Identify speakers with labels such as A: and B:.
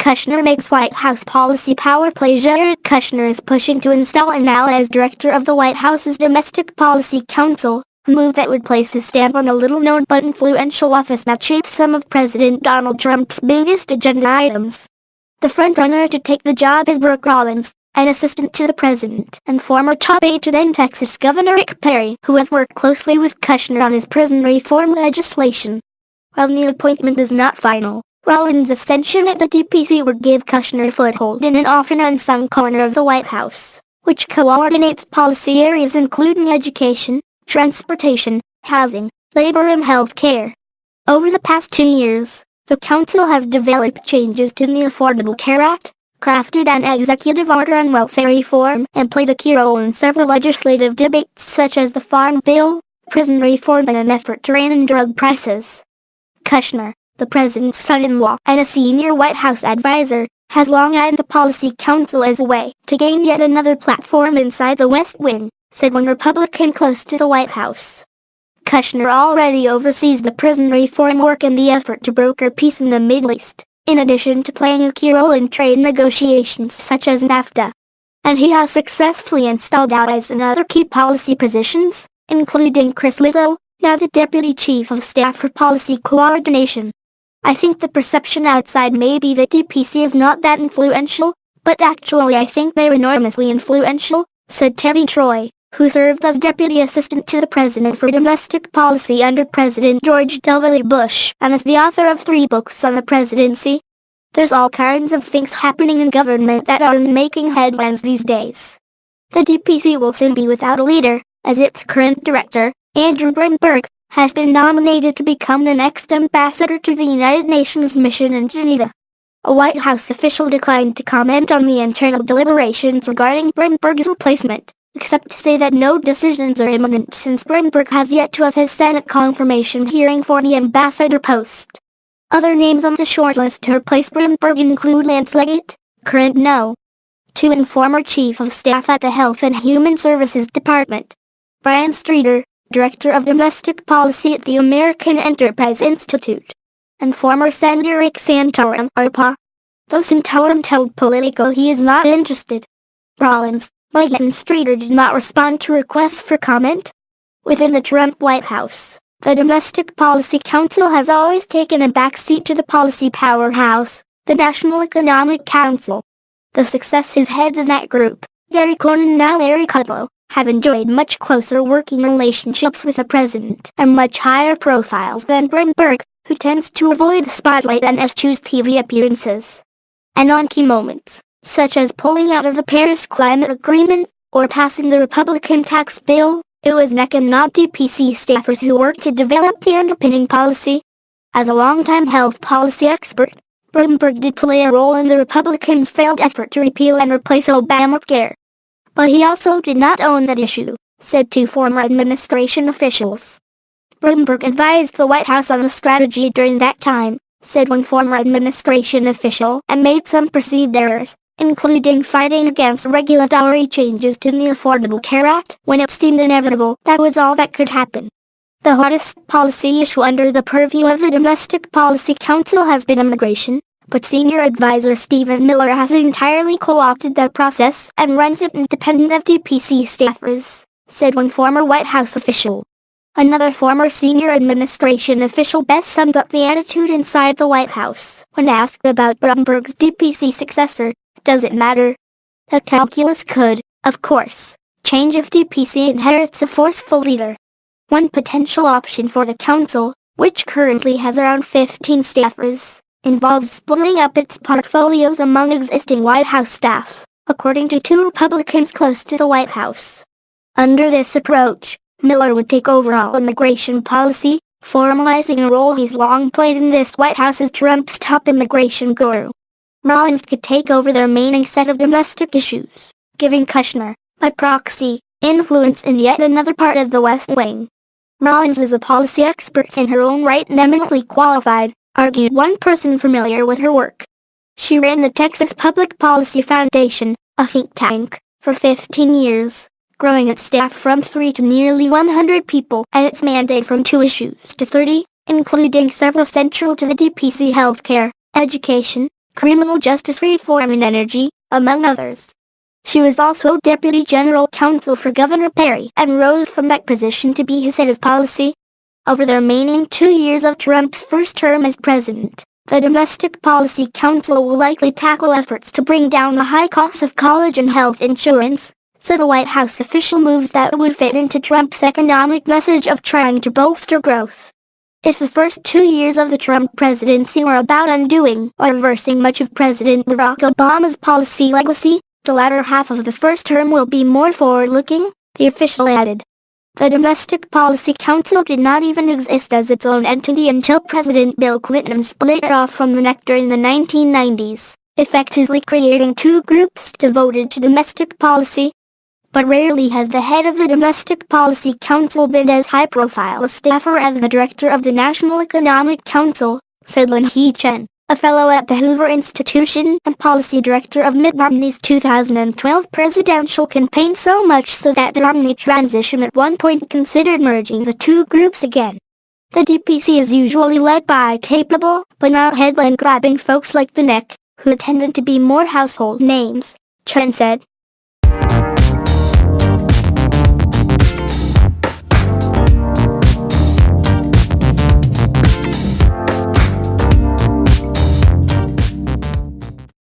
A: Kushner makes White House policy power play. Jared Kushner is pushing to install an ally as director of the White House's Domestic Policy Council, a move that would place his stamp on a little-known but influential office that shapes some of President Donald Trump's biggest agenda items. The frontrunner to take the job is Brooke Rollins, an assistant to the president and former top aide to then Texas Governor Rick Perry, who has worked closely with Kushner on his prison reform legislation. While the appointment is not final, Rollins' ascension at the DPC would give Kushner a foothold in an often unsung corner of the White House, which coordinates policy areas including education, transportation, housing, labor and health care. Over the past 2 years, the council has developed changes to the Affordable Care Act, crafted an executive order on welfare reform, and played a key role in several legislative debates such as the Farm Bill, prison reform and an effort to rein in drug prices. Kushner, the president's son-in-law and a senior White House advisor, has long eyed the Policy Council as a way to gain yet another platform inside the West Wing, said one Republican close to the White House. Kushner already oversees the prison reform work and the effort to broker peace in the Middle East, in addition to playing a key role in trade negotiations such as NAFTA. And he has successfully installed allies in other key policy positions, including Chris Little, now the Deputy Chief of Staff for Policy Coordination. I think the perception outside may be that DPC is not that influential, but actually I think they're enormously influential, said Terry Troy, who served as Deputy Assistant to the President for Domestic Policy under President George W. Bush and is the author of 3 books on the presidency. There's all kinds of things happening in government that aren't making headlines these days. The DPC will soon be without a leader, as its current director, Andrew Bromberg, has been nominated to become the next ambassador to the United Nations mission in Geneva. A White House official declined to comment on the internal deliberations regarding Bromberg's replacement, except to say that no decisions are imminent since Bromberg has yet to have his Senate confirmation hearing for the ambassador post. Other names on the shortlist to replace Bromberg include Lance Leggett, current No. 2 and former Chief of Staff at the Health and Human Services Department, Brian Streeter, Director of Domestic Policy at the American Enterprise Institute, and former Senator Rick Santorum, ARPA. Though Santorum told Politico he is not interested. Rollins, Leggett and Streeter did not respond to requests for comment. Within the Trump White House, the Domestic Policy Council has always taken a backseat to the policy powerhouse, the National Economic Council. The successive heads of that group, Gary Cohn and now Larry Kudlow, have enjoyed much closer working relationships with the president and much higher profiles than Bromberg, who tends to avoid the spotlight and eschews TV appearances. And on key moments, such as pulling out of the Paris Climate Agreement or passing the Republican tax bill, it was NEC and not DPC staffers who worked to develop the underpinning policy. As a longtime health policy expert, Bromberg did play a role in the Republicans' failed effort to repeal and replace Obamacare. But he also did not own that issue, said 2 former administration officials. Bromberg advised the White House on the strategy during that time, said one former administration official, and made some perceived errors, including fighting against regulatory changes to the Affordable Care Act when it seemed inevitable that was all that could happen. The hottest policy issue under the purview of the Domestic Policy Council has been immigration, but senior advisor Stephen Miller has entirely co-opted that process and runs it independent of DPC staffers, said one former White House official. Another former senior administration official best summed up the attitude inside the White House when asked about Bromberg's DPC successor. Does it matter? The calculus could, of course, change if DPC inherits a forceful leader. One potential option for the council, which currently has around 15 staffers, involves splitting up its portfolios among existing White House staff, according to 2 Republicans close to the White House. Under this approach, Miller would take over all immigration policy, formalizing a role he's long played in this White House as Trump's top immigration guru. Rollins could take over the remaining set of domestic issues, giving Kushner, by proxy, influence in yet another part of the West Wing. Rollins is a policy expert in her own right and eminently qualified, argued one person familiar with her work. She ran the Texas Public Policy Foundation, a think tank, for 15 years, growing its staff from 3 to nearly 100 people and its mandate from 2 issues to 30, including several central to the DPC: healthcare, education, criminal justice reform and energy, among others. She was also Deputy General Counsel for Governor Perry and rose from that position to be his head of policy. Over the remaining 2 years of Trump's first term as president, the Domestic Policy Council will likely tackle efforts to bring down the high costs of college and health insurance, said a White House official, moves that would fit into Trump's economic message of trying to bolster growth. If the first 2 years of the Trump presidency were about undoing or reversing much of President Barack Obama's policy legacy, the latter half of the first term will be more forward-looking, the official added. The Domestic Policy Council did not even exist as its own entity until President Bill Clinton split it off from the NEC in the 1990s, effectively creating two groups devoted to domestic policy. But rarely has the head of the Domestic Policy Council been as high-profile a staffer as the director of the National Economic Council, said Lin Hee Chen, a fellow at the Hoover Institution and policy director of Mitt Romney's 2012 presidential campaign, so much so that the Romney transition at one point considered merging the two groups again. The DPC is usually led by capable, but not headline-grabbing folks like the NEC, who tended to be more household names, Chen said.